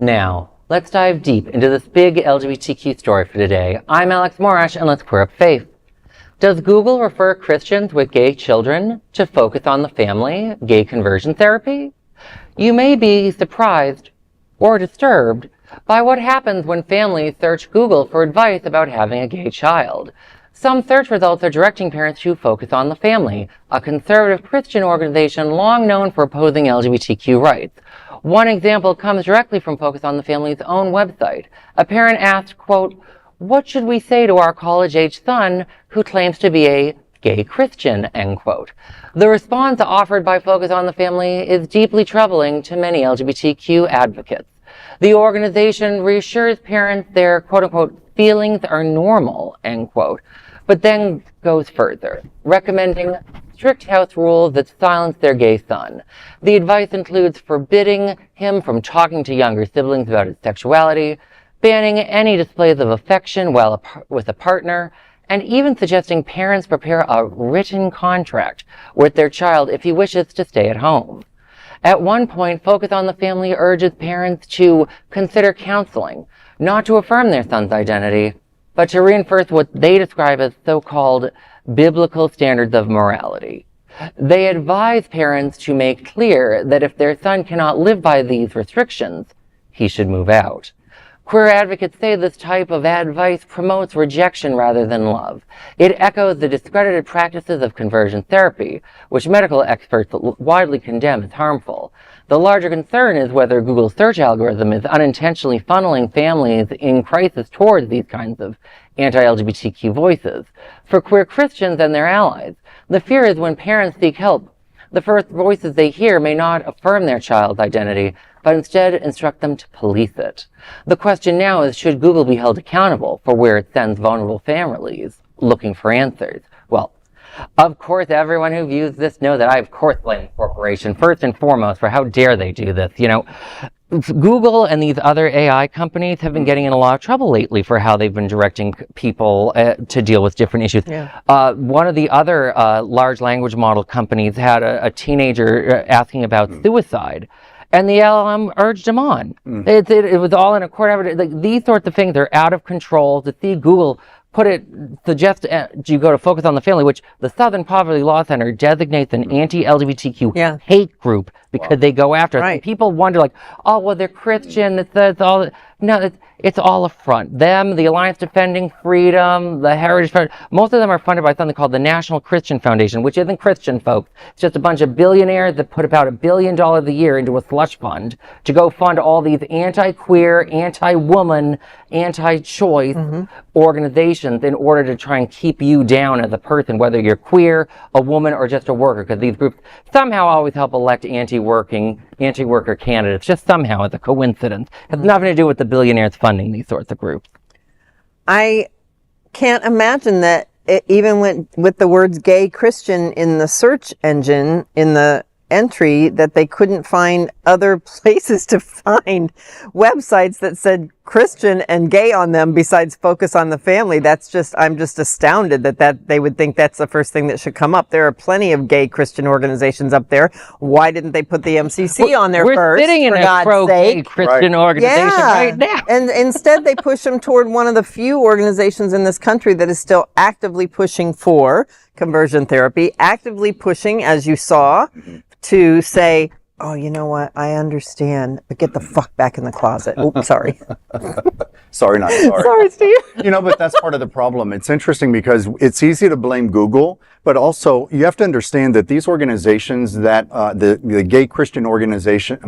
Now, let's dive deep into this big LGBTQ story for today. I'm Alex Morash, and let's queer up faith. Does Google refer Christians with gay children to focus on the family, gay conversion therapy? You may be surprised or disturbed by what happens when families search Google for advice about having a gay child. Some search results are directing parents to focus on the family, a conservative Christian organization long known for opposing LGBTQ rights. One example comes directly from Focus on the Family's own website. A parent asked, quote, "What should we say to our college-age son who claims to be a gay Christian?" End quote. The response offered by Focus on the Family is deeply troubling to many LGBTQ advocates. The organization reassures parents their quote-unquote feelings are normal, end quote, but then goes further, recommending strict house rules that silence their gay son. The advice includes forbidding him from talking to younger siblings about his sexuality, banning any displays of affection while with a partner, and even suggesting parents prepare a written contract with their child if he wishes to stay at home. At one point, Focus on the Family urges parents to consider counseling, not to affirm their son's identity, but to reinforce what they describe as so-called biblical standards of morality. They advise parents to make clear that if their son cannot live by these restrictions, he should move out. Queer advocates say this type of advice promotes rejection rather than love. It echoes the discredited practices of conversion therapy, which medical experts widely condemn as harmful. The larger concern is whether Google's search algorithm is unintentionally funneling families in crisis towards these kinds of anti-LGBTQ voices. For queer Christians and their allies, the fear is when parents seek help, the first voices they hear may not affirm their child's identity, but instead instruct them to police it. The question now is, should Google be held accountable for where it sends vulnerable families looking for answers? Well, of course, everyone who views this knows that I, of course, blame the corporation first and foremost for how dare they do this. You know, Google and these other AI companies have been getting in a lot of trouble lately for how they've been directing people to deal with different issues. Yeah. One of the other large language model companies had a teenager asking about suicide, and the LLM urged him on. It was all in a court evidence. Like, these sorts of things are out of control. To see Google suggest you go to Focus on the Family, which the Southern Poverty Law Center designates an anti-LGBTQ hate group because they go after us. And people wonder, like, oh, well, they're Christian. That's all. No, it's all a front. Them, the Alliance Defending Freedom, the Heritage Fund, most of them are funded by something called the National Christian Foundation, which isn't Christian, folks. It's just a bunch of billionaires that put about $1 billion a year into a slush fund to go fund all these anti-queer, anti-woman, anti-choice organizations in order to try and keep you down as a person, whether you're queer, a woman, or just a worker, because these groups somehow always help elect anti-worker candidates, just somehow. It's a coincidence. It has nothing to do with the billionaires funding these sorts of groups. I can't imagine that even with the words gay Christian in the search engine, in the entry, that they couldn't find other places to find websites that said Christian and gay on them besides Focus on the Family. I'm just astounded that they would think that's the first thing that should come up. There are plenty of gay Christian organizations up there. Why didn't they put the MCC on there first? We're sitting in a pro-gay Christian organization right now. And instead they push them toward one of the few organizations in this country that is still actively pushing for conversion therapy, actively pushing, as you saw, to say, oh, you know what? I understand, but get the fuck back in the closet. Oops, sorry. Sorry, not sorry. Sorry, Steve. You know, but that's part of the problem. It's interesting because it's easy to blame Google, but also you have to understand that these organizations that, the gay Christian organization,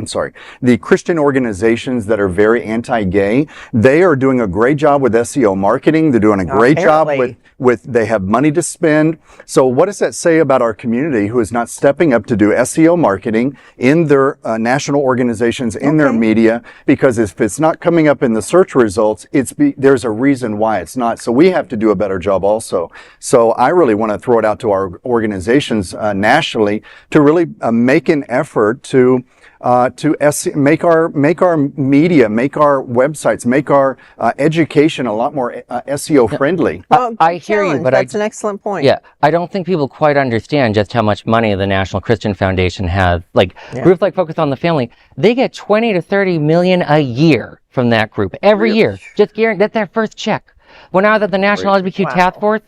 the Christian organizations that are very anti-gay, they are doing a great job with SEO marketing. They're doing a great job with, they have money to spend. So what does that say about our community who is not stepping up to do SEO marketing in their national organizations, in their media? Because if it's not coming up in the search results, there's a reason why it's not. So we have to do a better job also. So I really want to throw it out to our organizations nationally to really make an effort to make our media, make our websites, make our education a lot more SEO friendly. Well, I hear you, challenge. but that's an excellent point. Yeah, I don't think people quite understand just how much money the National Christian Foundation has. Like groups like Focus on the Family, they get 20 to 30 million a year from that group every year. Just guaranteed. That's their first check. When I was at the National LGBTQ Task Force,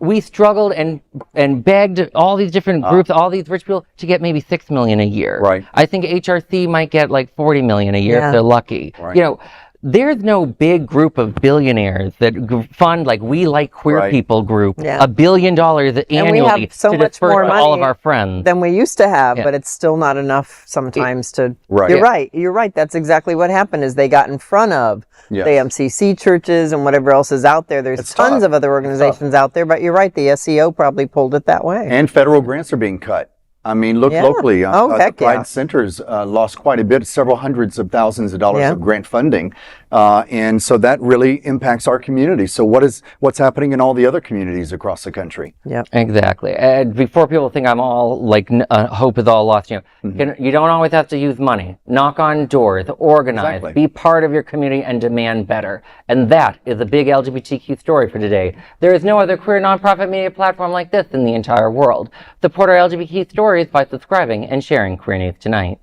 we struggled and begged all these different groups, all these rich people, to get maybe 6 million a year. Right. I think HRC might get like 40 million a year if they're lucky. Right. You know, there's no big group of billionaires that fund like We Like Queer People group $1 billion annually so to much disperse more to all of money our friends. than we used to have, but it's still not enough sometimes to. Right. You're right. That's exactly what happened. Is they got in front of the MCC churches and whatever else is out there. There's tons of other organizations out there, but you're right. The SEO probably pulled it that way. And federal grants are being cut. I mean, look locally. The Pride Centers lost quite a bit, several hundreds of thousands of dollars of grant funding. And so that really impacts our community. So what's happening in all the other communities across the country? Yeah, exactly. And before people think I'm all like hope is all lost, you know, you don't always have to use money. Knock on doors, organize, be part of your community, and demand better. And that is a big LGBTQ story for today. There is no other queer nonprofit media platform like this in the entire world. Support our LGBTQ stories by subscribing and sharing Queer News Tonight.